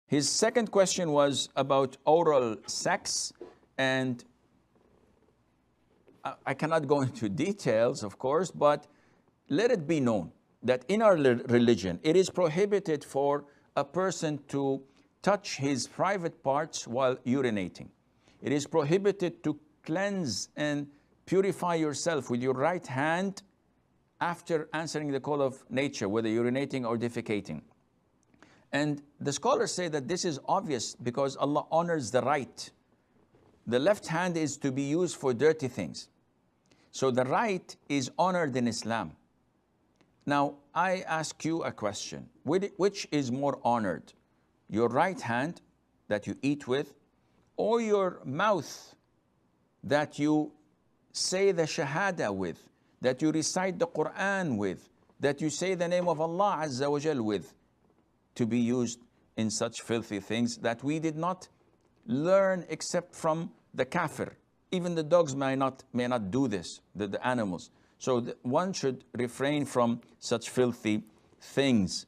His second question was about oral sex, and I cannot go into details, of course, but let it be known that in our religion, it is prohibited for a person to touch his private parts while urinating. It is prohibited to cleanse and purify yourself with your right hand after answering the call of nature, whether urinating or defecating. And the scholars say that this is obvious because Allah honors the right. The left hand is to be used for dirty things. So the right is honored in Islam. Now, I ask you a question. Which is more honored? Your right hand that you eat with, or your mouth that you say the Shahada with, that you recite the Quran with, that you say the name of Allah Azza wa Jal with, to be used in such filthy things that we did not learn except from the kafir. Even the dogs may not do this, the animals. So one should refrain from such filthy things.